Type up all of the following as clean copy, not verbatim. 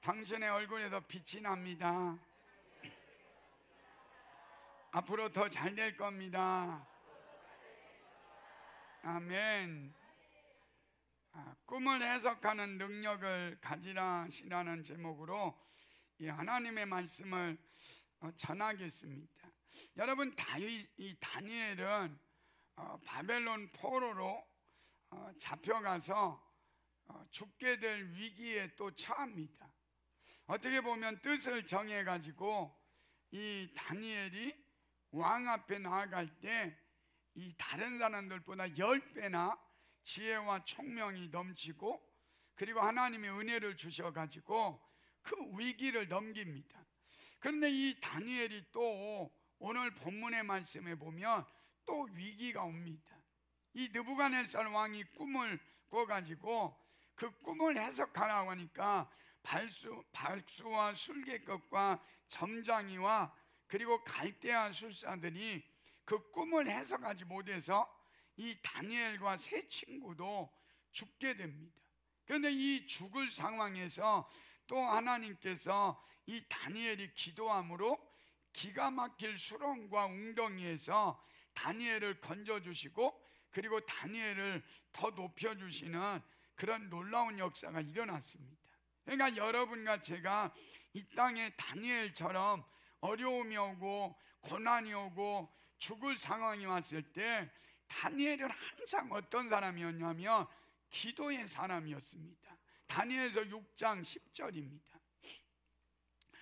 당신의 얼굴에서 빛이 납니다. 앞으로 더 잘 될 겁니다. 아멘. 꿈을 해석하는 능력을 가지라시라는 제목으로 이 하나님의 말씀을 전하겠습니다. 여러분, 이 다니엘은 바벨론 포로로 잡혀가서 죽게 될 위기에 또 처합니다. 어떻게 보면 뜻을 정해가지고 이 다니엘이 왕 앞에 나아갈 때 이 다른 사람들보다 10배나 지혜와 총명이 넘치고, 그리고 하나님의 은혜를 주셔가지고 그 위기를 넘깁니다. 그런데 이 다니엘이 또 오늘 본문의 말씀에 보면 또 위기가 옵니다. 이 느부갓네살 왕이 꿈을 꿔가지고 그 꿈을 해석하라고 하니까 발수와 술객것과 점장이와 그리고 갈대아 술사들이 그 꿈을 해석하지 못해서 이 다니엘과 세 친구도 죽게 됩니다. 그런데 이 죽을 상황에서 또 하나님께서 이 다니엘이 기도함으로 기가 막힐 수렁과 웅덩이에서 다니엘을 건져주시고, 그리고 다니엘을 더 높여주시는 그런 놀라운 역사가 일어났습니다. 그러니까 여러분과 제가 이 땅에 다니엘처럼 어려움이 오고 고난이 오고 죽을 상황이 왔을 때 다니엘은 항상 어떤 사람이었냐면 기도의 사람이었습니다. 다니엘서 6장 10절입니다.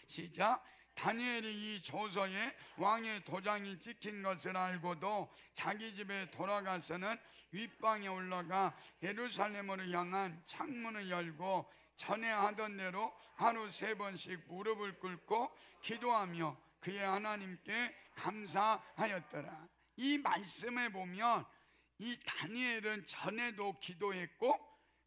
시작. 다니엘이 이 조서에 왕의 도장이 찍힌 것을 알고도 자기 집에 돌아가서는 윗방에 올라가 예루살렘으로 향한 창문을 열고 전에 하던 대로 하루 3번씩 무릎을 꿇고 기도하며 그의 하나님께 감사하였더라. 이 말씀에 보면 이 다니엘은 전에도 기도했고,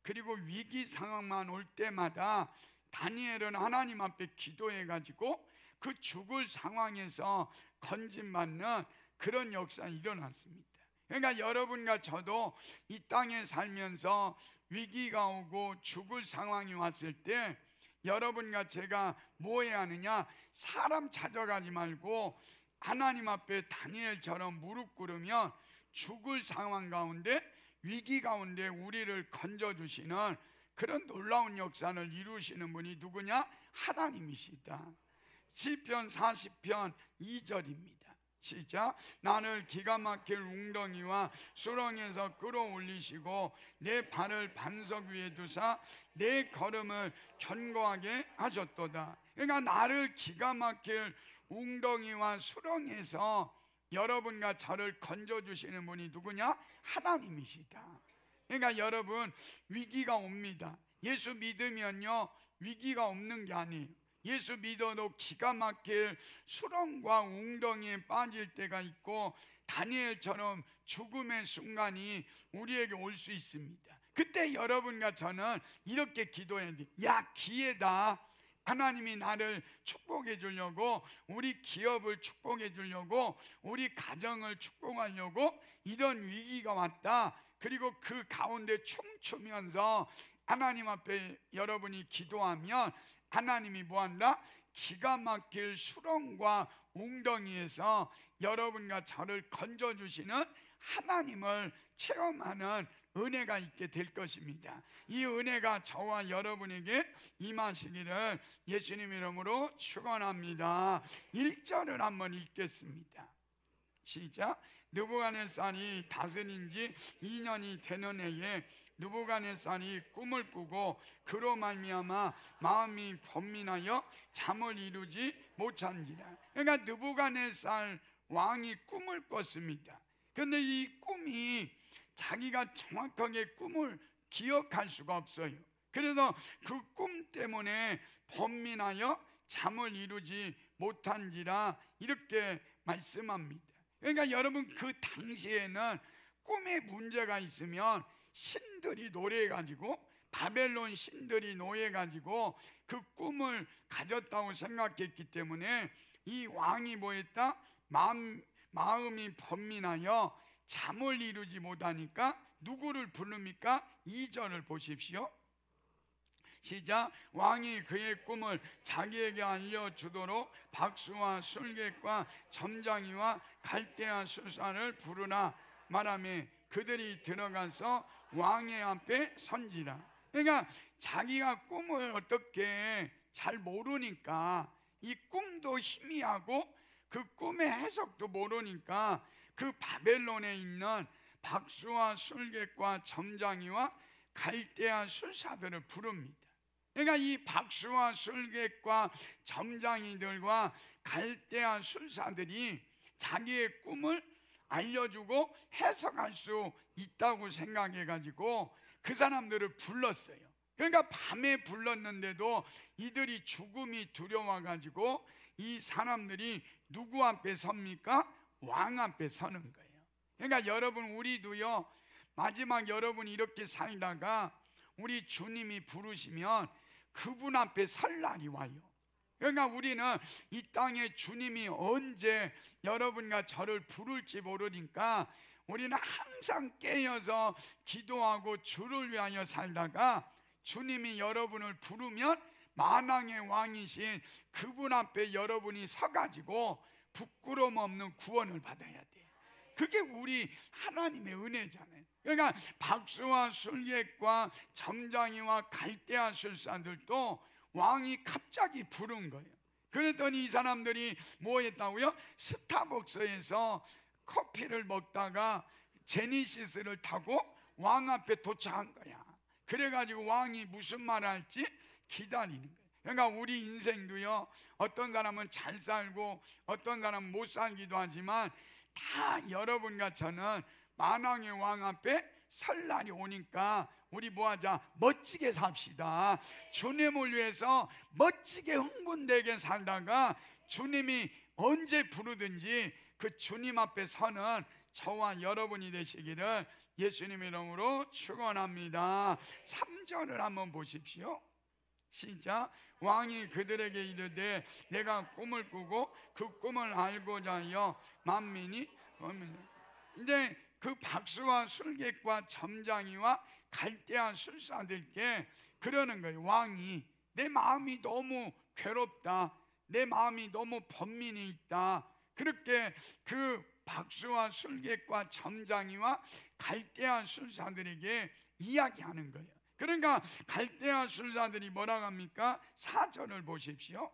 그리고 위기 상황만 올 때마다 다니엘은 하나님 앞에 기도해가지고 그 죽을 상황에서 건진받는 그런 역사가 일어났습니다. 그러니까 여러분과 저도 이 땅에 살면서 위기가 오고 죽을 상황이 왔을 때 여러분과 제가 뭐 해야 하느냐? 사람 찾아가지 말고 하나님 앞에 다니엘처럼 무릎 꿇으면 죽을 상황 가운데, 위기 가운데 우리를 건져주시는 그런 놀라운 역사를 이루시는 분이 누구냐? 하나님이시다. 시편 40편 2절입니다. 시작. 나를 기가 막힐 웅덩이와 수렁에서 끌어올리시고 내 발을 반석 위에 두사 내 걸음을 견고하게 하셨도다. 그러니까 나를 기가 막힐 웅덩이와 수렁에서 여러분과 저를 건져주시는 분이 누구냐? 하나님이시다. 그러니까 여러분, 위기가 옵니다. 예수 믿으면요 위기가 없는 게 아니에요. 예수 믿어도 기가 막힐 수렁과 웅덩이에 빠질 때가 있고 다니엘처럼 죽음의 순간이 우리에게 올 수 있습니다. 그때 여러분과 저는 이렇게 기도해야 돼요. 야, 기회다. 하나님이 나를 축복해 주려고, 우리 기업을 축복해 주려고, 우리 가정을 축복하려고 이런 위기가 왔다. 그리고 그 가운데 춤추면서 하나님 앞에 여러분이 기도하면 하나님이 뭐한다? 기가 막힐 수렁과 웅덩이에서 여러분과 저를 건져주시는 하나님을 체험하는 은혜가 있게 될 것입니다. 이 은혜가 저와 여러분에게 임하시기를 예수님 이름으로 축원합니다. 1절을 한번 읽겠습니다. 시작. 느부갓네살이 다스린 지 2년이 되는 해에 느부갓네살이 꿈을 꾸고 그로 말미암아 마음이 번민하여 잠을 이루지 못한지라. 그러니까 느부갓네살 왕이 꿈을 꿨습니다. 그런데 이 꿈이 자기가 정확하게 꿈을 기억할 수가 없어요. 그래서 그 꿈 때문에 번민하여 잠을 이루지 못한지라 이렇게 말씀합니다. 그러니까 여러분, 그 당시에는 꿈에 문제가 있으면 신들이 노래해가지고, 바벨론 신들이 노예가지고 그 꿈을 가졌다고 생각했기 때문에 이 왕이 뭐했다? 마음이 번민하여 잠을 이루지 못하니까 누구를 부릅니까? 2절을 보십시오. 시작. 왕이 그의 꿈을 자기에게 알려주도록 박수와 술객과 점장이와 갈대아 술사를 부르라 말하며 그들이 들어가서 왕의 앞에 선지라. 그러니까 자기가 꿈을 어떻게 잘 모르니까, 이 꿈도 희미하고 그 꿈의 해석도 모르니까 그 바벨론에 있는 박수와 술객과 점장이와 갈대아 술사들을 부릅니다. 그러니까 이 박수와 술객과 점장이들과 갈대아 술사들이 자기의 꿈을 알려주고 해석할 수 있다고 생각해가지고 그 사람들을 불렀어요. 그러니까 밤에 불렀는데도 이들이 죽음이 두려워가지고 이 사람들이 누구 앞에 섭니까? 왕 앞에 서는 거예요. 그러니까 여러분, 우리도요, 마지막 여러분이 이렇게 살다가 우리 주님이 부르시면 그분 앞에 설 날이 와요. 그러니까 우리는 이 땅에 주님이 언제 여러분과 저를 부를지 모르니까 우리는 항상 깨어서 기도하고 주를 위하여 살다가 주님이 여러분을 부르면 만왕의 왕이신 그분 앞에 여러분이 서가지고 부끄러움 없는 구원을 받아야 돼요. 그게 우리 하나님의 은혜잖아요. 그러니까 박수와 술객과 점장이와 갈대아 술사들도 왕이 갑자기 부른 거예요. 그랬더니 이 사람들이 뭐 했다고요? 스타벅스에서 커피를 먹다가 제니시스를 타고 왕 앞에 도착한 거야. 그래가지고 왕이 무슨 말을 할지 기다리는 거예요. 그러니까 우리 인생도요, 어떤 사람은 잘 살고 어떤 사람은 못 살기도 하지만 다 여러분과 저는 만왕의 왕 앞에 설 날이 오니까 우리 뭐하자? 멋지게 삽시다. 주님을 위해서 멋지게 흥분되게 살다가 주님이 언제 부르든지 그 주님 앞에 서는 저와 여러분이 되시기를 예수님 이름으로 축원합니다. 3절을 한번 보십시오. 시작. 왕이 그들에게 이르되 내가 꿈을 꾸고 그 꿈을 알고자 하여 만민이, 이제 그 박수와 술객과 점장이와 갈대아 술사들께 그러는 거예요. 왕이 내 마음이 너무 괴롭다, 내 마음이 너무 번민이 있다. 그렇게 그 박수와 술객과 점장이와 갈대아 술사들에게 이야기하는 거예요. 그러니까 갈대아 술사들이 뭐라고 합니까? 4절을 보십시오.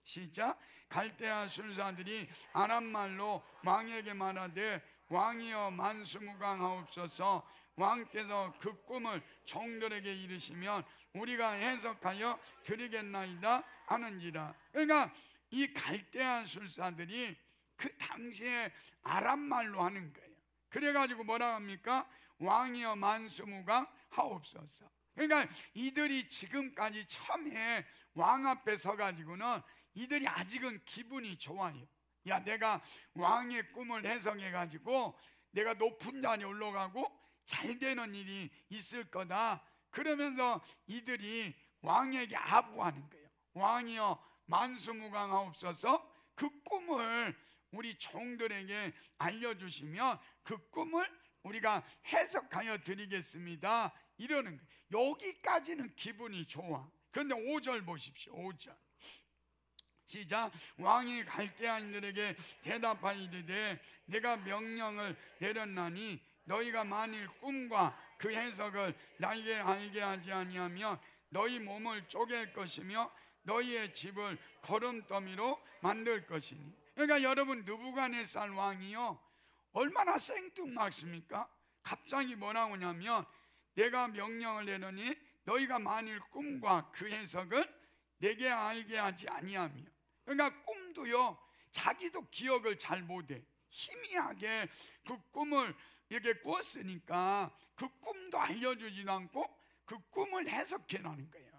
시작. 갈대아 술사들이 아람말로 왕에게 말하되 왕이여 만수무강하옵소서. 왕께서 그 꿈을 종들에게 이르시면 우리가 해석하여 드리겠나이다 하는지라. 그러니까 이 갈대아 술사들이 그 당시에 아람말로 하는 거예요. 그래가지고 뭐라 합니까? 왕이여 만수무강하옵소서. 그러니까 이들이 지금까지 처음에 왕 앞에 서가지고는 이들이 아직은 기분이 좋아요. 야, 내가 왕의 꿈을 해석해가지고 내가 높은 자리에 올라가고 잘 되는 일이 있을 거다. 그러면서 이들이 왕에게 아부하는 거예요. 왕이여 만수무강하옵소서. 그 꿈을 우리 종들에게 알려주시면 그 꿈을 우리가 해석하여 드리겠습니다. 이러는 거예요. 여기까지는 기분이 좋아. 그런데 5절 보십시오. 5절 시작. 왕이 갈대아인들에게 대답하이르되 내가 명령을 내렸나니 너희가 만일 꿈과 그 해석을 나에게 알게 하지 아니하면 너희 몸을 쪼갤 것이며 너희의 집을 거름더미로 만들 것이니. 그러니까 여러분, 느부갓네살 왕이요 얼마나 생뚱맞습니까? 갑자기 뭐라고 하냐면 내가 명령을 내려니 너희가 만일 꿈과 그 해석을 내게 알게 하지 아니하며. 그러니까 꿈도요 자기도 기억을 잘 못해. 희미하게 그 꿈을 이렇게 꾸었으니까 그 꿈도 알려주지도 않고 그 꿈을 해석해라는 거예요.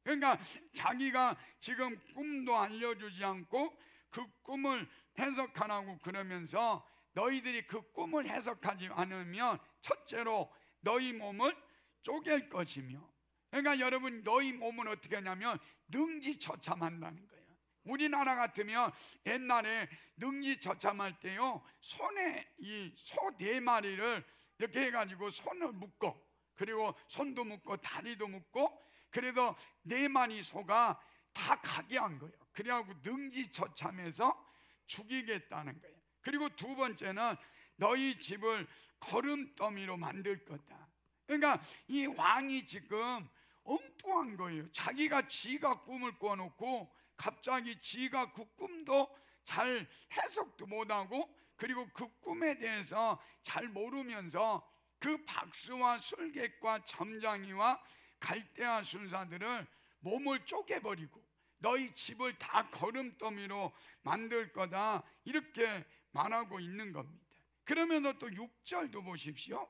그러니까 자기가 지금 꿈도 알려주지 않고 그 꿈을 해석하라고 그러면서 너희들이 그 꿈을 해석하지 않으면 첫째로 너희 몸을 쪼갤 것이며. 그러니까 여러분, 너희 몸은 어떻게 하냐면 능지처참한다는 거예요. 우리나라 같으면 옛날에 능지처참할 때요 손에 이 소 4마리를 이렇게 해가지고 손을 묶어, 그리고 손도 묶고 다리도 묶고 그래서 4마리 소가 다 가게 한 거예요. 그래갖고 능지처참해서 죽이겠다는 거예요. 그리고 2번째는 너희 집을 거름더미로 만들 거다. 그러니까 이 왕이 지금 엉뚱한 거예요. 지가 꿈을 꿔놓고 갑자기 지가 그 꿈도 잘 해석도 못하고, 그리고 그 꿈에 대해서 잘 모르면서 그 박수와 술객과 점장이와 갈대아 술사들을 몸을 쪼개버리고 너희 집을 다 거름더미로 만들 거다, 이렇게 말하고 있는 겁니다. 그러면서 또 6절도 보십시오.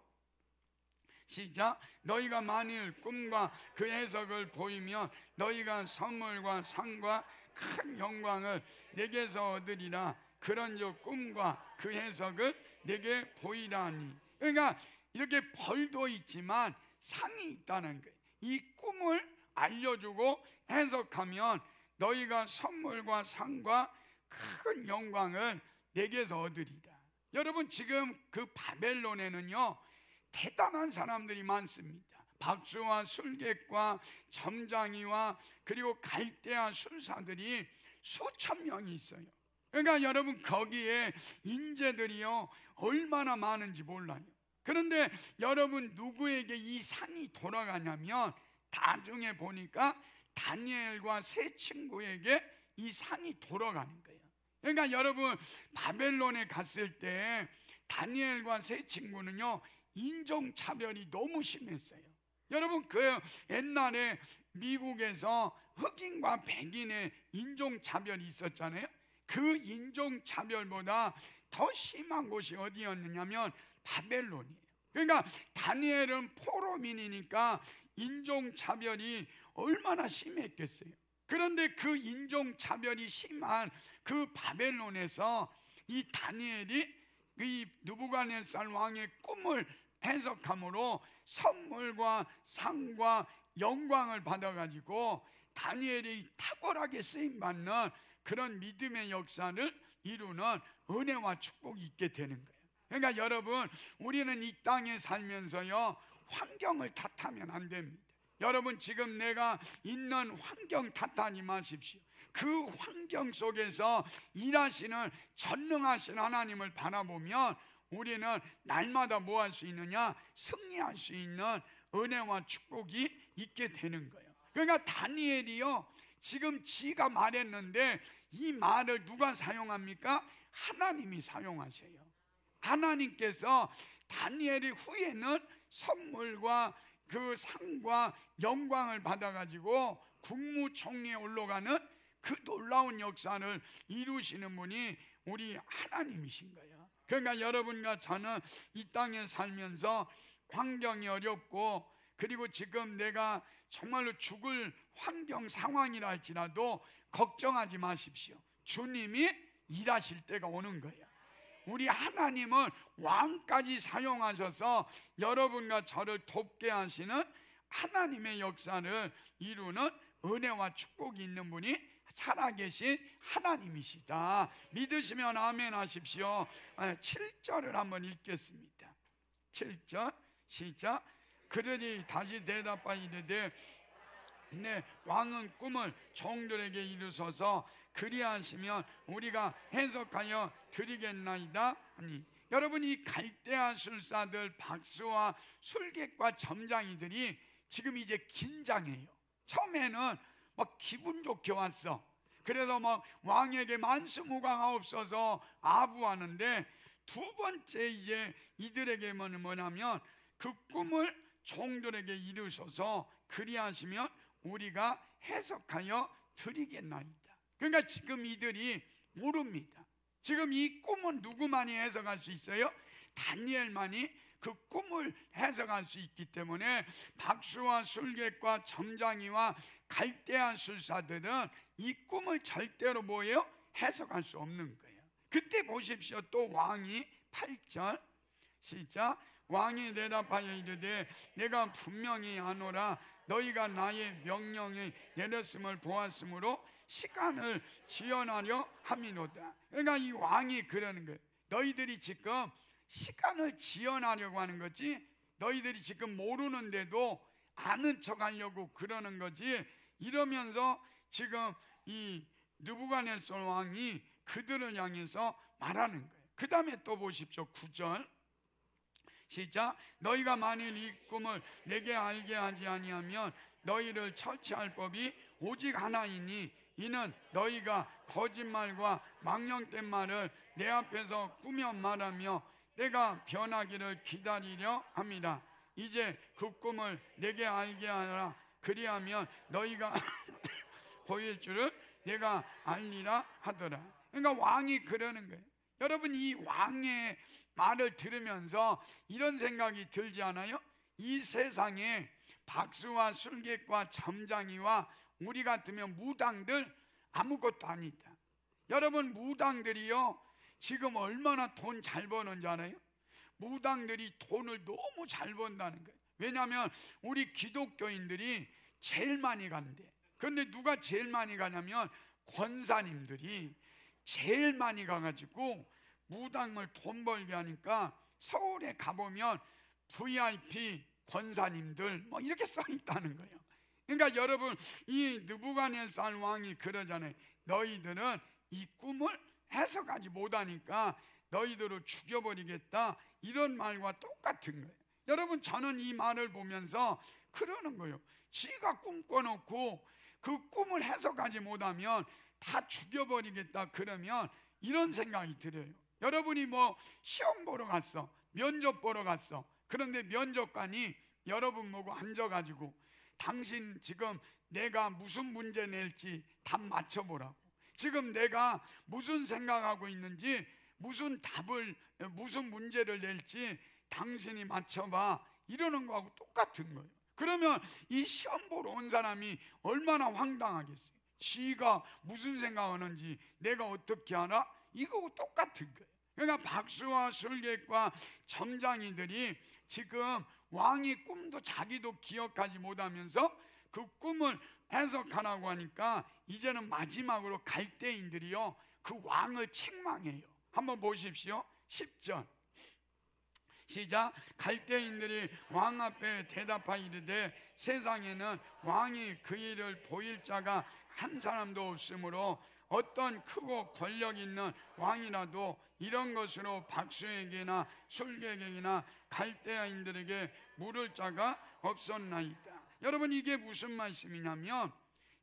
시작. 너희가 만일 꿈과 그 해석을 보이면 너희가 선물과 상과 큰 영광을 내게서 얻으리라. 그런즉 꿈과 그 해석을 내게 보이라니. 그러니까 이렇게 벌도 있지만 상이 있다는 거예요. 이 꿈을 알려주고 해석하면 너희가 선물과 상과 큰 영광을 내게서 얻으리라. 여러분, 지금 그 바벨론에는요 대단한 사람들이 많습니다. 박수와 술객과 점장이와 그리고 갈대아 술사들이 수천 명이 있어요. 그러니까 여러분, 거기에 인재들이요 얼마나 많은지 몰라요. 그런데 여러분, 누구에게 이 상이 돌아가냐면 나중에 보니까 다니엘과 세 친구에게 이 상이 돌아가는 거예요. 그러니까 여러분, 바벨론에 갔을 때 다니엘과 세 친구는요 인종차별이 너무 심했어요. 여러분, 그 옛날에 미국에서 흑인과 백인의 인종차별이 있었잖아요. 그 인종차별보다 더 심한 곳이 어디였느냐면 바벨론이에요. 그러니까 다니엘은 포로민이니까 인종차별이 얼마나 심했겠어요. 그런데 그 인종차별이 심한 그 바벨론에서 이 다니엘이 이 느부갓네살 왕의 꿈을 해석함으로 선물과 상과 영광을 받아가지고 다니엘이 탁월하게 쓰임받는 그런 믿음의 역사를 이루는 은혜와 축복이 있게 되는 거예요. 그러니까 여러분, 우리는 이 땅에 살면서요 환경을 탓하면 안 됩니다. 여러분, 지금 내가 있는 환경 탓하지 마십시오. 그 환경 속에서 일하시는 전능하신 하나님을 바라보면 우리는 날마다 뭐 할 수 있느냐? 승리할 수 있는 은혜와 축복이 있게 되는 거예요. 그러니까 다니엘이요 지금 지가 말했는데 이 말을 누가 사용합니까? 하나님이 사용하세요. 하나님께서 다니엘이 후에는 선물과 그 상과 영광을 받아가지고 국무총리에 올라가는 그 놀라운 역사를 이루시는 분이 우리 하나님이신 거예요. 그러니까 여러분과 저는 이 땅에 살면서 환경이 어렵고, 그리고 지금 내가 정말로 죽을 환경 상황이라 할지라도 걱정하지 마십시오. 주님이 일하실 때가 오는 거예요. 우리 하나님은 왕까지 사용하셔서 여러분과 저를 돕게 하시는 하나님의 역사를 이루는 은혜와 축복이 있는 분이 살아계신 하나님이시다. 믿으시면 아멘 하십시오. 7절을 한번 읽겠습니다. 7절 시작. 그들이 다시 대답하이르되 네, 왕은 꿈을 종들에게 이루소서. 그리하시면 우리가 해석하여 드리겠나이다. 아니, 여러분, 이 갈대아 술사들 박수와 술객과 점장이들이 지금 이제 긴장해요. 처음에는 막 기분 좋게 왔어. 그래서 막 왕에게 만수무강하옵소서 아부하는데, 2번째 이제 이들에게는 뭐냐면 그 꿈을 종들에게 이루소서. 그리하시면 우리가 해석하여 드리겠나이다. 그러니까 지금 이들이 모릅니다. 지금 이 꿈은 누구만이 해석할 수 있어요? 다니엘만이 그 꿈을 해석할 수 있기 때문에 박수와 술객과 점장이와 갈대아 술사들은 이 꿈을 절대로 뭐예요? 해석할 수 없는 거예요. 그때 보십시오. 또 왕이 8절 시작. 왕이 대답하여 이르되 내가 분명히 아노라. 너희가 나의 명령에 내렸음을 보았으므로 시간을 지연하려 함이로다. 그러니까 이 왕이 그러는 거예요. 너희들이 지금 시간을 지연하려고 하는 거지, 너희들이 지금 모르는데도 아는 척 하려고 그러는 거지. 이러면서 지금 이 느부갓네살 왕이 그들을 향해서 말하는 거예요. 그 다음에 또 보십시오. 9절 시작. 너희가 만일 이 꿈을 내게 알게 하지 아니하면 너희를 처치할 법이 오직 하나이니 이는 너희가 거짓말과 망령된 말을 내 앞에서 꾸며 말하며 때가 변하기를 기다리려 합니다. 이제 그 꿈을 내게 알게 하라. 그리하면 너희가 보일 줄을 내가 알리라 하더라. 그러니까 왕이 그러는 거예요. 여러분, 이 왕의 말을 들으면서 이런 생각이 들지 않아요? 이 세상에 박수와 술객과 점장이와 우리 같으면 무당들 아무것도 아니다. 여러분, 무당들이요 지금 얼마나 돈 잘 버는지 알아요? 무당들이 돈을 너무 잘 번다는 거예요. 왜냐하면 우리 기독교인들이 제일 많이 간대. 그런데 누가 제일 많이 가냐면 권사님들이 제일 많이 가가지고 무당을 돈 벌게 하니까 서울에 가보면 VIP 권사님들 뭐 이렇게 써 있다는 거예요. 그러니까 여러분, 이 느부갓네살 왕이 그러잖아요. 너희들은 이 꿈을 해석하지 못하니까 너희들을 죽여버리겠다, 이런 말과 똑같은 거예요. 여러분, 저는 이 말을 보면서 그러는 거예요. 지가 꿈꿔놓고 그 꿈을 해석하지 못하면 다 죽여버리겠다, 그러면 이런 생각이 들어요. 여러분이 뭐 시험 보러 갔어, 면접 보러 갔어. 그런데 면접관이 여러분 보고 앉아가지고 당신 지금 내가 무슨 문제 낼지 답 맞춰보라고, 지금 내가 무슨 생각하고 있는지, 무슨 문제를 낼지 당신이 맞춰봐, 이러는 거하고 똑같은 거예요. 그러면 이 시험 보러 온 사람이 얼마나 황당하겠어요. 지가 무슨 생각하는지 내가 어떻게 알아? 이거하고 똑같은 거예요. 그러니까 박수와 술객과 점장이들이 지금 왕이 꿈도 자기도 기억하지 못하면서 그 꿈을 해석하라고 하니까 이제는 마지막으로 갈대인들이요 그 왕을 책망해요. 한번 보십시오. 10절 시작. 갈대인들이 왕 앞에 대답하이르되 세상에는 왕이 그 일을 보일 자가 한 사람도 없으므로 어떤 크고 권력 있는 왕이라도 이런 것으로 박수에게나 술객에게나 갈대아인들에게 물을 자가 없었나이다. 여러분, 이게 무슨 말씀이냐면,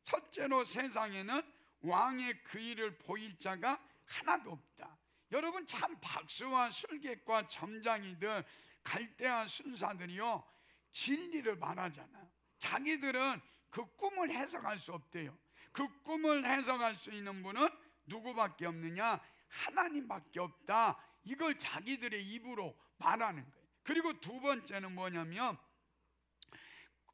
첫째로 세상에는 왕의 그 일을 보일 자가 하나도 없다. 여러분, 참 박수와 술객과 점장이들 갈대아 순사들이요 진리를 말하잖아요. 자기들은 그 꿈을 해석할 수 없대요. 그 꿈을 해석할 수 있는 분은 누구밖에 없느냐? 하나님밖에 없다. 이걸 자기들의 입으로 말하는 거예요. 그리고 두 번째는 뭐냐면,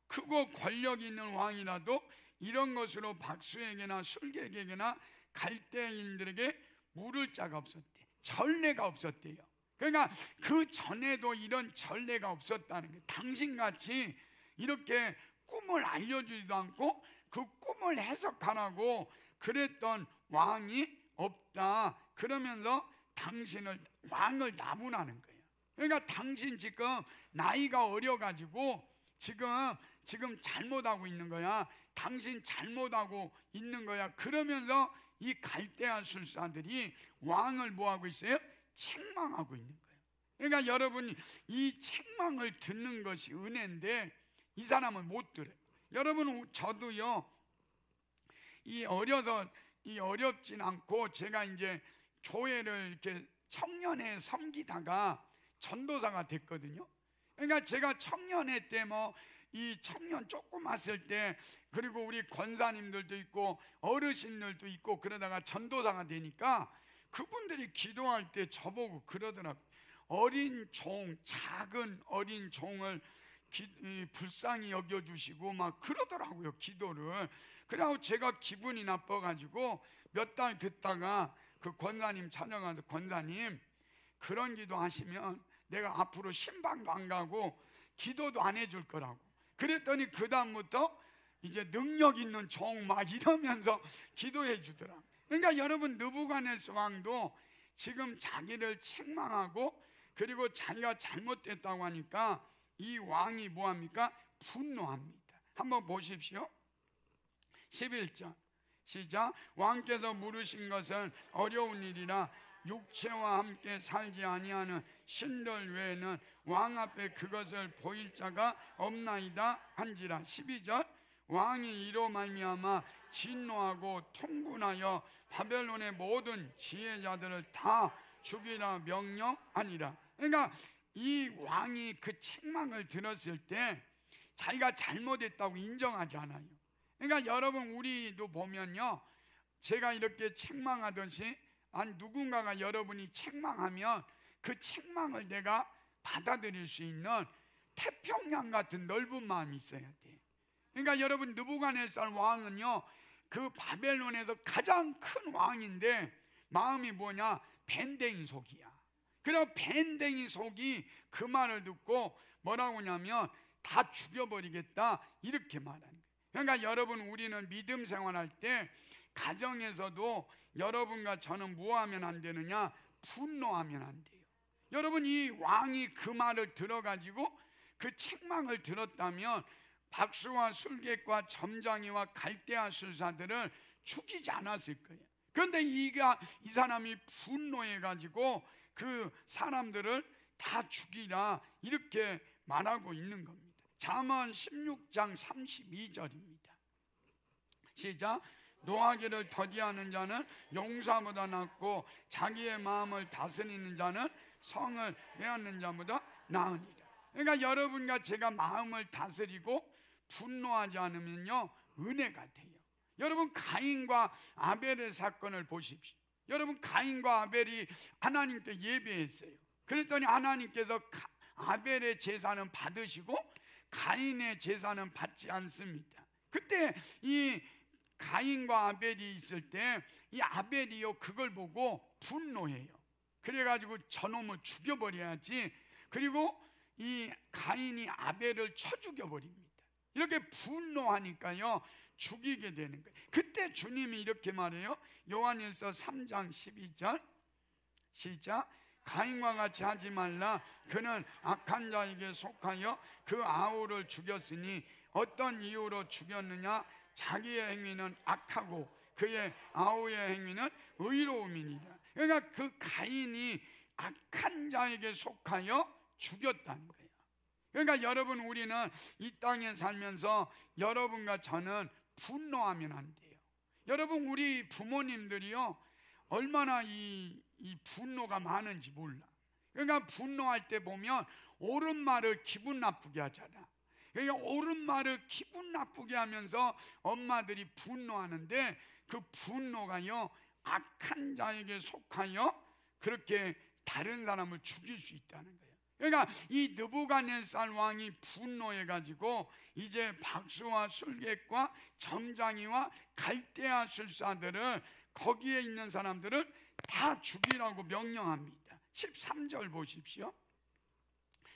크고 권력 있는 왕이라도 이런 것으로 박수에게나 술객에게나 갈대인들에게 물을 자가 없었대. 전례가 없었대요. 그러니까 그 전에도 이런 전례가 없었다는 거예요. 당신같이 이렇게 꿈을 알려주지도 않고 그 꿈을 해석하라고 그랬던 왕이 없다. 그러면서 당신을 왕을 나무라는 거예요. 그러니까 당신 지금 나이가 어려가지고 지금 잘못하고 있는 거야. 당신 잘못하고 있는 거야. 그러면서 이 갈대아 술사들이 왕을 뭐하고 있어요? 책망하고 있는 거예요. 그러니까 여러분, 이 책망을 듣는 것이 은혜인데 이 사람은 못 들어요. 여러분, 저도요 어렵진 않고 제가 이제 교회를 이렇게 청년회 섬기다가 전도사가 됐거든요. 그러니까 제가 청년회 때 이 청년 조그맣을 때, 그리고 우리 권사님들도 있고 어르신들도 있고 그러다가 전도사가 되니까 그분들이 기도할 때 저보고 그러더라고요. 작은 어린 종을 불쌍히 여겨주시고 막 그러더라고요, 기도를. 그래서 제가 기분이 나빠가지고 몇 달 듣다가 그 권사님 찾아가서, 권사님 그런 기도 하시면 내가 앞으로 신방도 안 가고 기도도 안 해줄 거라고. 그랬더니 그 다음부터 이제 능력 있는 종 막 이러면서 기도해 주더라. 그러니까 여러분, 느부갓네살 왕도 지금 자기를 책망하고 그리고 자기가 잘못됐다고 하니까 이 왕이 뭐합니까? 분노합니다. 한번 보십시오. 11절 시작. 왕께서 물으신 것은 어려운 일이라 육체와 함께 살지 아니하는 신들 외에는 왕 앞에 그것을 보일 자가 없나이다 한지라. 12절 왕이 이로 말미암아 진노하고 통분하여 바벨론의 모든 지혜자들을 다 죽이라 명령하니라. 그러니까 이 왕이 그 책망을 들었을 때 자기가 잘못했다고 인정하지 않아요. 그러니까 여러분 우리도 보면요, 제가 이렇게 책망하듯이 누군가가 여러분이 책망하면 그 책망을 내가 받아들일 수 있는 태평양 같은 넓은 마음이 있어야 돼. 그러니까 여러분 느부갓네살 왕은요, 그 바벨론에서 가장 큰 왕인데 마음이 뭐냐? 밴댕이 속이야. 그래서 밴댕이 속이 그 말을 듣고 뭐라고 하냐면 다 죽여버리겠다 이렇게 말하는 거예요. 그러니까 여러분 우리는 믿음 생활할 때 가정에서도 여러분과 저는 뭐 하면 안 되느냐? 분노하면 안 돼요. 여러분 이 왕이 그 말을 들어가지고 그 책망을 들었다면 박수와 술객과 점장이와 갈대아 술사들을 죽이지 않았을 거예요. 그런데 이 사람이 분노해가지고 그 사람들을 다 죽이라 이렇게 말하고 있는 겁니다. 잠언 16장 32절입니다. 시작. 노하기를 더디하는 자는 용사보다 낫고 자기의 마음을 다스리는 자는 성을 빼앗는 자보다 나으니라. 그러니까 여러분과 제가 마음을 다스리고 분노하지 않으면요 은혜가 돼요. 여러분 가인과 아벨의 사건을 보십시오. 여러분 가인과 아벨이 하나님께 예배했어요. 그랬더니 하나님께서 아벨의 제사는 받으시고 가인의 제사는 받지 않습니다. 그때 이 가인과 아벨이 있을 때 이 아벨이요 그걸 보고 분노해요. 그래가지고 저놈을 죽여버려야지. 그리고 이 가인이 아벨을 쳐 죽여버립니다. 이렇게 분노하니까요 죽이게 되는 거예요. 그때 주님이 이렇게 말해요. 요한일서 3장 12절 시작. 가인과 같이 하지 말라. 그는 악한 자에게 속하여 그 아우를 죽였으니 어떤 이유로 죽였느냐? 자기의 행위는 악하고 그의 아우의 행위는 의로움이니라. 그러니까 그 가인이 악한 자에게 속하여 죽였다는 거예요. 그러니까 여러분 우리는 이 땅에 살면서 여러분과 저는 분노하면 안 돼요. 여러분 우리 부모님들이요 얼마나 이 분노가 많은지 몰라. 그러니까 분노할 때 보면 옳은 말을 기분 나쁘게 하잖아. 그러니까 옳은 말을 기분 나쁘게 하면서 엄마들이 분노하는데 그 분노가요 악한 자에게 속하여 그렇게 다른 사람을 죽일 수 있다는 거예요. 그러니까 이 느부갓네살 왕이 분노해가지고 이제 박수와 술객과 점장이와 갈대아 술사들을 거기에 있는 사람들을 다 죽이라고 명령합니다. 13절 보십시오.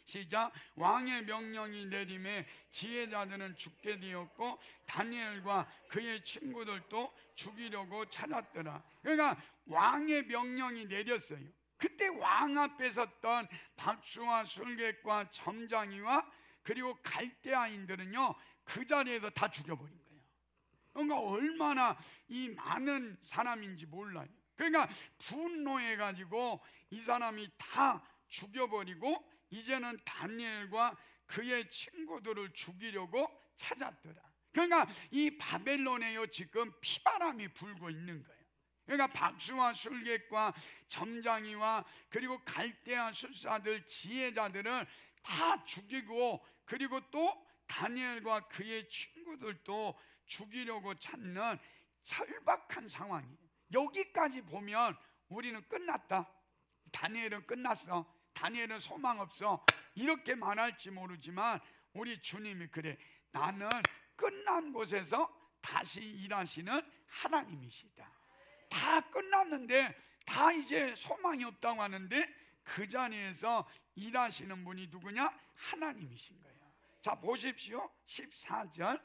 시작. 왕의 명령이 내림에 지혜자들은 죽게 되었고 다니엘과 그의 친구들도 죽이려고 찾았더라. 그러니까 왕의 명령이 내렸어요. 그때 왕 앞에 섰던 박수와 술객과 점장이와 그리고 갈대아인들은요 그 자리에서 다 죽여버린 거예요. 그러니까 얼마나 이 많은 사람인지 몰라요. 그러니까 분노해가지고 이 사람이 다 죽여버리고 이제는 다니엘과 그의 친구들을 죽이려고 찾았더라. 그러니까 이 바벨론에요 지금 피바람이 불고 있는 거예요. 그러니까 박수와 술객과 점장이와 그리고 갈대아 술사들 지혜자들을 다 죽이고 그리고 또 다니엘과 그의 친구들도 죽이려고 찾는 절박한 상황이에요. 여기까지 보면 우리는 끝났다. 다니엘은 끝났어. 다니엘은 소망 없어. 이렇게 말할지 모르지만 우리 주님이 그래. 나는 끝난 곳에서 다시 일하시는 하나님이시다. 다 끝났는데 다 이제 소망이 없다고 하는데 그 자리에서 일하시는 분이 누구냐? 하나님이신 거예요. 자 보십시오. 14절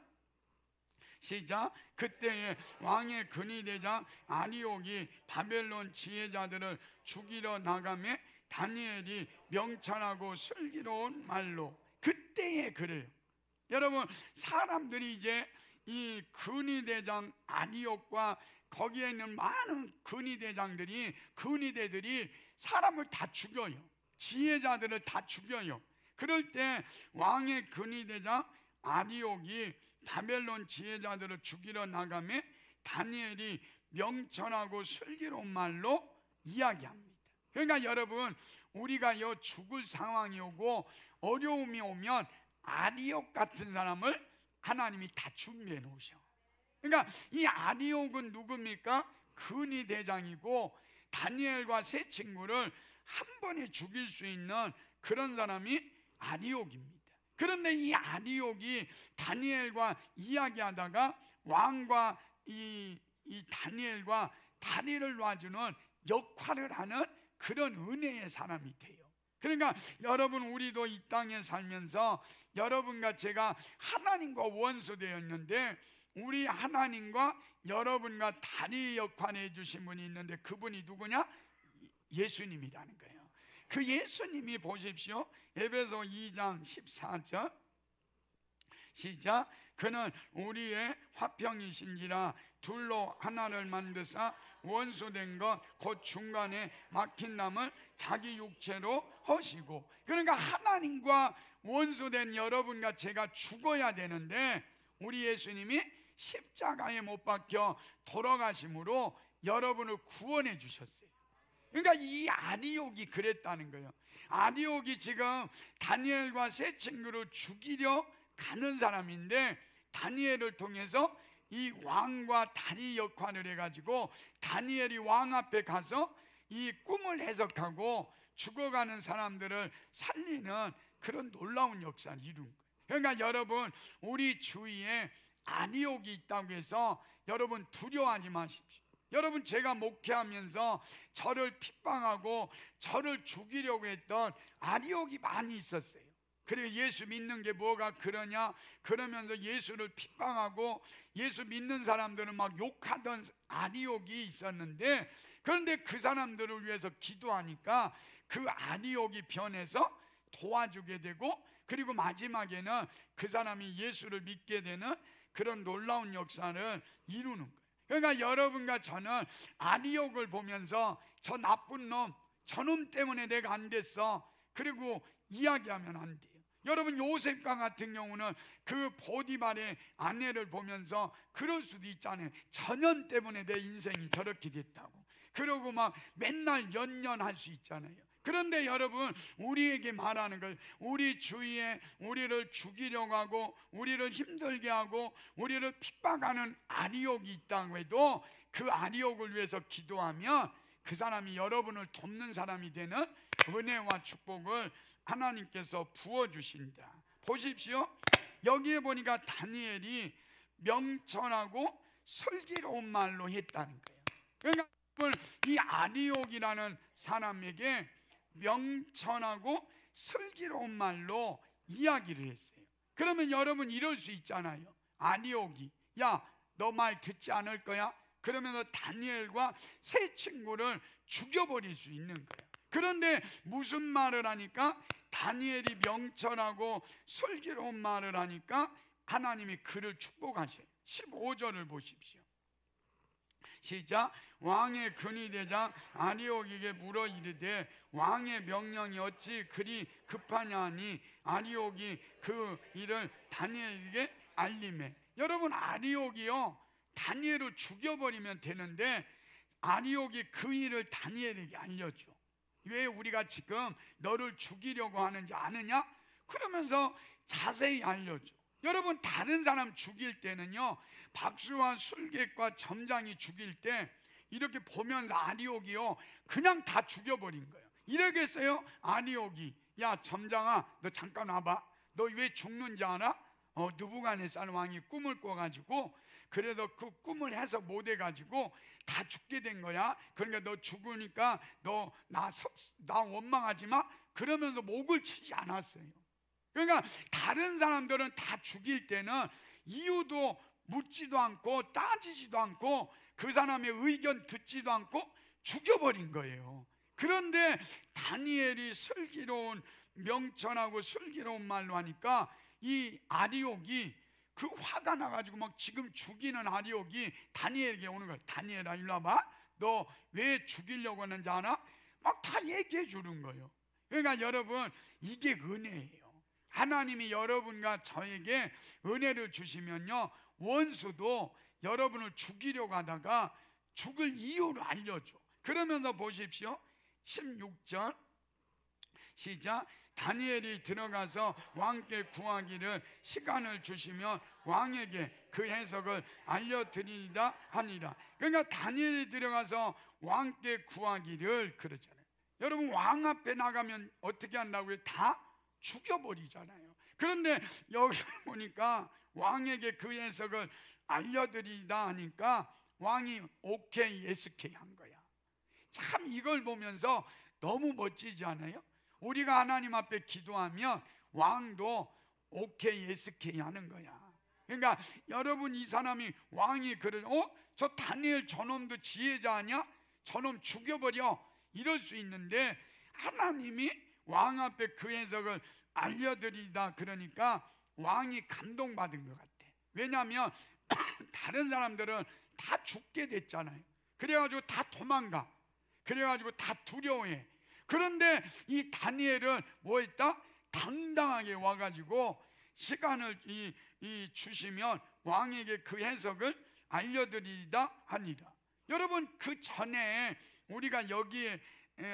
시작. 그때에 왕의 근위대장 아리옥이 바벨론 지혜자들을 죽이러 나가매 다니엘이 명철하고 슬기로운 말로 그때에 그래요. 여러분, 사람들이 이제 이 근위대장 아디옥과 거기에 있는 많은 근위대들이 사람을 다 죽여요. 지혜자들을 다 죽여요. 그럴 때 왕의 근위대장 아디옥이 바벨론 지혜자들을 죽이러 나가며 다니엘이 명철하고 슬기로운 말로 이야기합니다. 그러니까 여러분, 우리가 죽을 상황이 오고 어려움이 오면 아디옥 같은 사람을 하나님이 다 준비해 놓으셔. 그러니까 이 아디옥은 누굽니까? 근위대장이고 다니엘과 세 친구를 한 번에 죽일 수 있는 그런 사람이 아디옥입니다. 그런데 이 아디옥이 다니엘과 이야기하다가 왕과 이 다니엘과 다리를 놔주는 역할을 하는 그런 은혜의 사람이 돼요. 그러니까 여러분, 우리도 이 땅에 살면서 여러분과 제가 하나님과 원수되었는데, 우리 하나님과 여러분과 다리 역할을 해주신 분이 있는데, 그분이 누구냐? 예수님이라는 거예요. 그 예수님이 보십시오. 에베소 2장 14절 시작. 그는 우리의 화평이신지라 둘로 하나를 만드사 원수된 것 곧 중간에 막힌 남을 자기 육체로 허시고. 그러니까 하나님과 원수된 여러분과 제가 죽어야 되는데 우리 예수님이 십자가에 못 박혀 돌아가심으로 여러분을 구원해 주셨어요. 그러니까 이 아디옥이 그랬다는 거예요. 아디옥이 지금 다니엘과 세 친구를 죽이려 가는 사람인데, 다니엘을 통해서 이 왕과 다리 역할을 해가지고 다니엘이 왕 앞에 가서 이 꿈을 해석하고 죽어가는 사람들을 살리는 그런 놀라운 역사를 이룬 거예요. 그러니까 여러분, 우리 주위에 아디옥이 있다고 해서 여러분 두려워하지 마십시오. 여러분, 제가 목회하면서 저를 핍박하고 저를 죽이려고 했던 아디옥이 많이 있었어요. 그리고 예수 믿는 게 뭐가 그러냐 그러면서 예수를 핍박하고 예수 믿는 사람들은 막 욕하던 아디옥이 있었는데, 그런데 그 사람들을 위해서 기도하니까 그 아디옥이 변해서 도와주게 되고, 그리고 마지막에는 그 사람이 예수를 믿게 되는 그런 놀라운 역사를 이루는 거예요. 그러니까 여러분과 저는 아디옥을 보면서 저 나쁜 놈, 저놈 때문에 내가 안 됐어, 그리고 이야기하면 안 돼요. 여러분, 요셉과 같은 경우는 그 보디발의 아내를 보면서 그럴 수도 있잖아요. 저년 때문에 내 인생이 저렇게 됐다고. 그러고 막 맨날 연연할 수 있잖아요. 그런데 여러분, 우리에게 말하는 걸, 우리 주위에 우리를 죽이려고 하고 우리를 힘들게 하고 우리를 핍박하는 아디옥이 있다고 해도 그 아디옥을 위해서 기도하면 그 사람이 여러분을 돕는 사람이 되는 은혜와 축복을 하나님께서 부어주신다. 보십시오. 여기에 보니까 다니엘이 명철하고 슬기로운 말로 했다는 거예요. 그러니까 이 아디옥이라는 사람에게 명철하고 슬기로운 말로 이야기를 했어요. 그러면 여러분 이럴 수 있잖아요. 아디옥이 야, 너 말 듣지 않을 거야? 그러면서 다니엘과 세 친구를 죽여버릴 수 있는 거예요. 그런데 무슨 말을 하니까, 다니엘이 명철하고 슬기로운 말을 하니까 하나님이 그를 축복하세요. 15절을 보십시오. 시작. 왕의 근위대장 아디옥에게 물어 이르되 왕의 명령이 어찌 그리 급하냐 하니 아디옥이 그 일을 다니엘에게 알림해. 여러분, 아디옥이요 다니엘을 죽여버리면 되는데 아디옥이 그 일을 다니엘에게 알려줘. 왜 우리가 지금 너를 죽이려고 하는지 아느냐? 그러면서 자세히 알려줘. 여러분, 다른 사람 죽일 때는요, 박수와 술객과 점장이 죽일 때 이렇게 보면서 아디옥이요 그냥 다 죽여버린 거예요. 이러겠어요? 아디옥이 야, 점장아, 너 잠깐 와봐. 너 왜 죽는지 알아? 느부갓네살 왕이 꿈을 꿔가지고, 그래서 그 꿈을 해석 못해가지고 다 죽게 된 거야. 그러니까 너 죽으니까 너 나 원망하지 마. 그러면서 목을 치지 않았어요. 그러니까 다른 사람들은 다 죽일 때는 이유도 묻지도 않고 따지지도 않고 그 사람의 의견 듣지도 않고 죽여버린 거예요. 그런데 다니엘이 슬기로운, 명철하고 슬기로운 말로 하니까 이 아리옥이 그 화가 나가지고 막 지금 죽이는 아리옥이 다니엘에게 오는 거예요. 다니엘아 일로 와봐. 너 왜 죽이려고 하는지 아나? 막 다 얘기해 주는 거예요. 그러니까 여러분, 이게 은혜예요. 하나님이 여러분과 저에게 은혜를 주시면요, 원수도 여러분을 죽이려고 하다가 죽을 이유를 알려줘. 그러면서 보십시오. 16절 시작. 다니엘이 들어가서 왕께 구하기를 시간을 주시면 왕에게 그 해석을 알려드리리다 하니라. 그러니까 다니엘이 들어가서 왕께 구하기를 그러잖아요. 여러분, 왕 앞에 나가면 어떻게 한다고요? 다 죽여버리잖아요. 그런데 여기 보니까 왕에게 그 해석을 알려드리다 하니까 왕이 오케이 SK 한 거야. 참 이걸 보면서 너무 멋지지 않아요? 우리가 하나님 앞에 기도하면 왕도 오케이 SK 하는 거야. 그러니까 여러분, 이 사람이 왕이 그래, 저 다니엘 저놈도 지혜자 아니야? 저놈 죽여버려, 이럴 수 있는데 하나님이 왕 앞에 그 해석을 알려드리다 그러니까 왕이 감동받은 것 같아. 왜냐하면 다른 사람들은 다 죽게 됐잖아요. 그래가지고 다 도망가. 그래가지고 다 두려워해. 그런데 이 다니엘은 뭐 했다? 당당하게 와가지고 시간을 주시면 왕에게 그 해석을 알려드리다 하니라. 여러분, 그 전에 우리가 여기에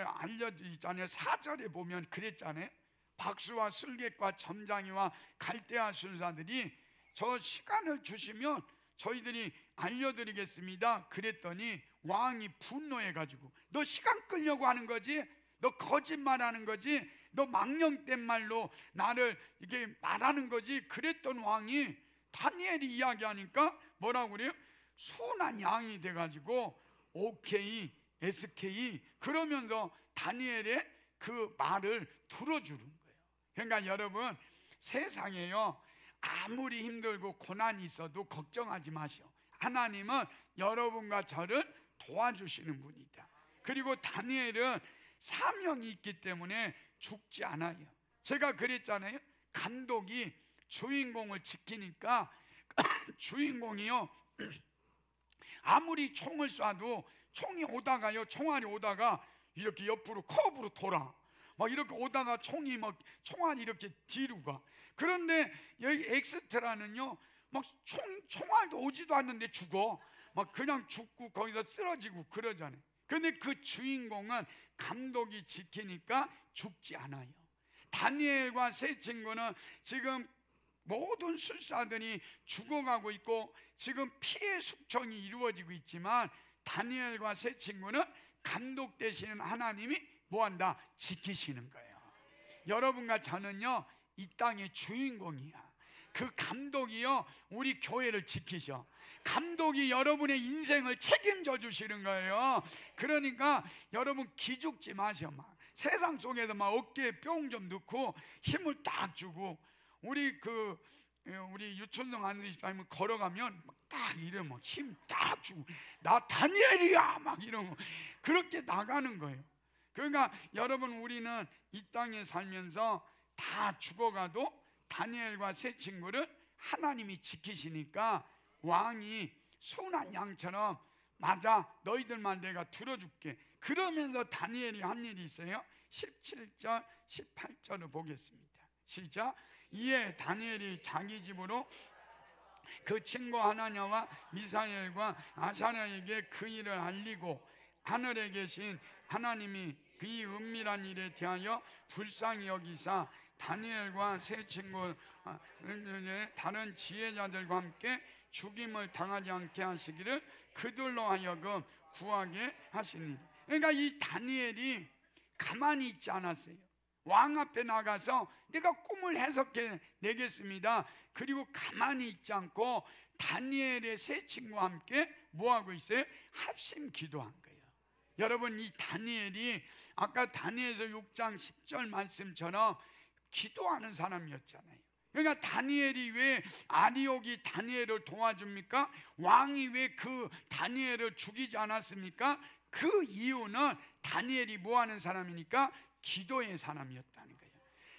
알려드리잖아요. 4절에 보면 그랬잖아요. 박수와 술객과 점장이와 갈대아 술사들이 저 시간을 주시면 저희들이 알려드리겠습니다 그랬더니 왕이 분노해가지고 너 시간 끌려고 하는 거지? 너 거짓말하는 거지? 너 망령된 말로 나를 이게 말하는 거지? 그랬던 왕이 다니엘이 이야기하니까 뭐라고 그래요? 순한 양이 돼가지고 오케이 SK 그러면서 다니엘의 그 말을 들어주는 거예요. 그러니까 여러분, 세상에요, 아무리 힘들고 고난이 있어도 걱정하지 마시오. 하나님은 여러분과 저를 도와주시는 분이다. 그리고 다니엘은 사명이 있기 때문에 죽지 않아요. 제가 그랬잖아요. 감독이 주인공을 지키니까 주인공이요, 아무리 총을 쏴도 총이 오다가요, 총알이 오다가 이렇게 옆으로 커브로 돌아. 막 이렇게 오다가 총이 막 총알이 이렇게 뒤로 가. 그런데 여기 엑스트라는요, 막 총알도 오지도 않는데 죽어. 막 그냥 죽고 거기서 쓰러지고 그러잖아요. 근데 그 주인공은 감독이 지키니까 죽지 않아요. 다니엘과 세 친구는 지금 모든 술사들이 죽어가고 있고 지금 피해 숙청이 이루어지고 있지만 다니엘과 세 친구는 감독 되시는 하나님이 뭐한다? 지키시는 거예요. 여러분과 저는요, 이 땅의 주인공이야. 그 감독이요, 우리 교회를 지키셔. 감독이 여러분의 인생을 책임져 주시는 거예요. 그러니까 여러분 기죽지 마셔. 막 세상 속에서 막 어깨에 뿅 좀 넣고 힘을 딱 주고, 우리 유춘성 안수집사님은 걸어가면 막 딱 이러면 힘 딱 주고 나 다니엘이야 막 이러면 그렇게 나가는 거예요. 그러니까 여러분, 우리는 이 땅에 살면서 다 죽어가도 다니엘과 세 친구를 하나님이 지키시니까 왕이 순한 양처럼 맞아, 너희들만 내가 들어줄게. 그러면서 다니엘이 한 일이 있어요. 17절 18절을 보겠습니다. 시작. 이에 다니엘이 자기 집으로 그 친구 하나냐와 미사엘과 아사랴에게 그 일을 알리고 하늘에 계신 하나님이 그의 은밀한 일에 대하여 불쌍히 여기사 다니엘과 세 친구 다른 지혜자들과 함께 죽임을 당하지 않게 하시기를 그들로 하여금 구하게 하시니. 그러니까 이 다니엘이 가만히 있지 않았어요. 왕 앞에 나가서 내가 꿈을 해석해 내겠습니다. 그리고 가만히 있지 않고 다니엘의 세 친구와 함께 뭐하고 있어요? 합심 기도한 거예요. 여러분, 이 다니엘이 아까 다니엘서 6장 10절 말씀처럼 기도하는 사람이었잖아요. 그러니까 다니엘이 왜 아리옥이 다니엘을 도와줍니까? 왕이 왜 그 다니엘을 죽이지 않았습니까? 그 이유는 다니엘이 뭐하는 사람이니까 기도의 사람이었다는 거예요.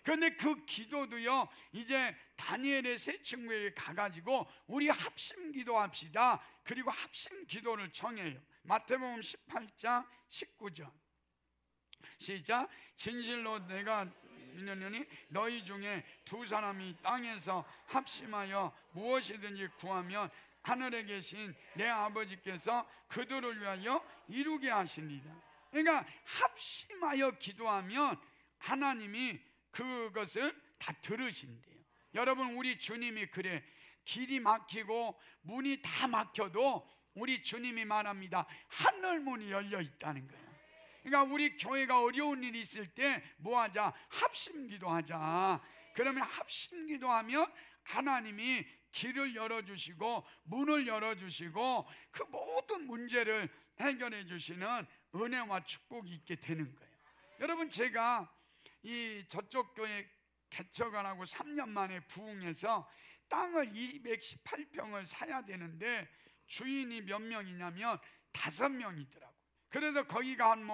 그런데 그 기도도요, 이제 다니엘의 세 친구에게 가가지고 우리 합심 기도합시다. 그리고 합심 기도를 정해요. 마태복음 18장 19절 시작. 진실로 내가 믿느니 너희 중에 두 사람이 땅에서 합심하여 무엇이든지 구하면 하늘에 계신 내 아버지께서 그들을 위하여 이루게 하시리라. 그러니까 합심하여 기도하면 하나님이 그것을 다 들으신대요. 여러분, 우리 주님이 그래. 길이 막히고 문이 다 막혀도 우리 주님이 말합니다. 하늘 문이 열려 있다는 거예요. 그러니까 우리 교회가 어려운 일이 있을 때 뭐 하자? 합심 기도하자. 그러면 합심 기도하면 하나님이 길을 열어주시고 문을 열어주시고 그 모든 문제를 해결해 주시는 은혜와 축복이 있게 되는 거예요. 여러분, 제가 이 저쪽 교회 개척을 하고 3년 만에 부흥해서 땅을 218평을 사야 되는데 주인이 몇 명이냐면 5명이더라고요. 그래서 거기가 한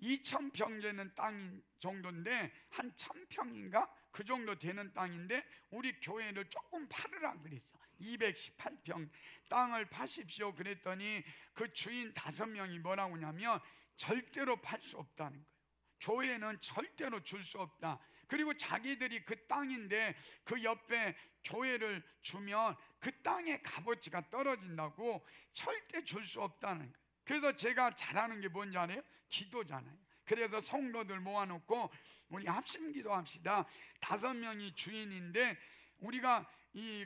2,000평 되는 땅 정도인데 한 1,000평인가? 그 정도 되는 땅인데 우리 교회를 조금 팔으라 그랬어. 218평 땅을 파십시오 그랬더니 그 주인 5명이 뭐라고 하냐면 절대로 팔 수 없다는 거예요. 교회는 절대로 줄 수 없다. 그리고 자기들이 그 땅인데 그 옆에 교회를 주면 그 땅의 값어치가 떨어진다고 절대 줄 수 없다는 거예요. 그래서 제가 잘하는 게 뭔지 알아요? 기도잖아요. 그래서 성도들 모아놓고 우리 합심 기도합시다. 5명이 주인인데 우리가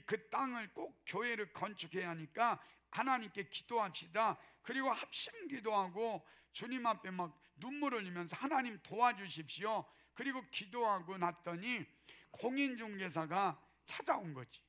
그 땅을 꼭 교회를 건축해야 하니까 하나님께 기도합시다. 그리고 합심 기도하고 주님 앞에 막 눈물을 흘리면서 하나님 도와주십시오. 그리고 기도하고 났더니 공인중개사가 찾아온 거지.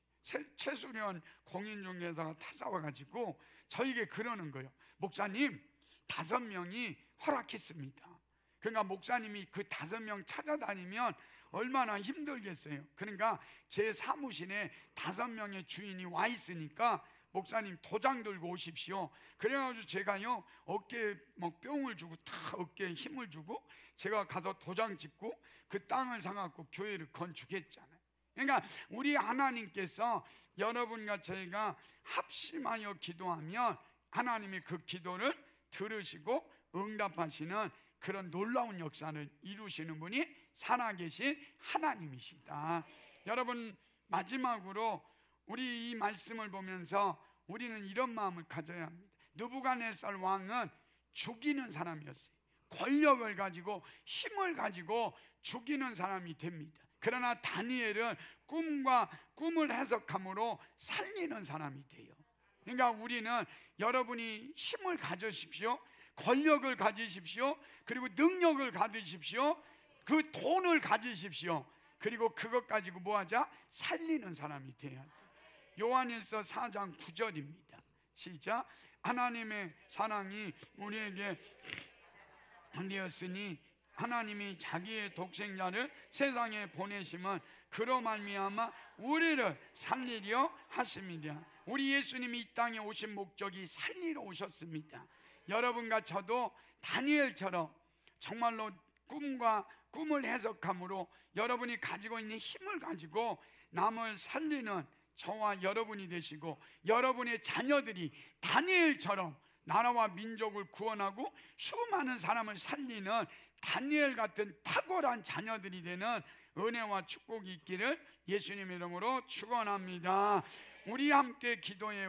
최수련 공인중개사가 찾아와가지고 저에게 그러는 거예요. 목사님, 5명이 허락했습니다. 그러니까 목사님이 그 5명 찾아다니면 얼마나 힘들겠어요. 그러니까 제 사무실에 5명의 주인이 와 있으니까 목사님 도장 들고 오십시오. 그래가지고 제가요 어깨에 막 뿅을 주고 다 어깨에 힘을 주고 제가 가서 도장 찍고 그 땅을 사갖고 교회를 건축했잖아요. 그러니까 우리 하나님께서 여러분과 저희가 합심하여 기도하면 하나님이 그 기도를 들으시고 응답하시는 그런 놀라운 역사를 이루시는 분이 살아계신 하나님이시다. 여러분, 마지막으로 우리 이 말씀을 보면서 우리는 이런 마음을 가져야 합니다. 느부갓네살 왕은 죽이는 사람이었어요. 권력을 가지고 힘을 가지고 죽이는 사람이 됩니다. 그러나 다니엘은 꿈을 해석함으로 살리는 사람이 돼요. 그러니까 우리는 여러분이 힘을 가지십시오. 권력을 가지십시오. 그리고 능력을 가지십시오. 그 돈을 가지십시오. 그리고 그것 가지고 뭐하자? 살리는 사람이 돼야 돼. 요한일서 4장 9절입니다. 시작. 하나님의 사랑이 우리에게 되었으니 하나님이 자기의 독생자를 세상에 보내심은 그로 말미암아 우리를 살리려 하십니다. 우리 예수님이 이 땅에 오신 목적이 살리러 오셨습니다. 여러분과 저도 다니엘처럼 정말로 꿈을 해석함으로 여러분이 가지고 있는 힘을 가지고 남을 살리는 저와 여러분이 되시고 여러분의 자녀들이 다니엘처럼 나라와 민족을 구원하고 수많은 사람을 살리는 다니엘 같은 탁월한 자녀들이 되는 은혜와 축복이 있기를 예수님의 이름으로 축원합니다. 우리 함께 기도해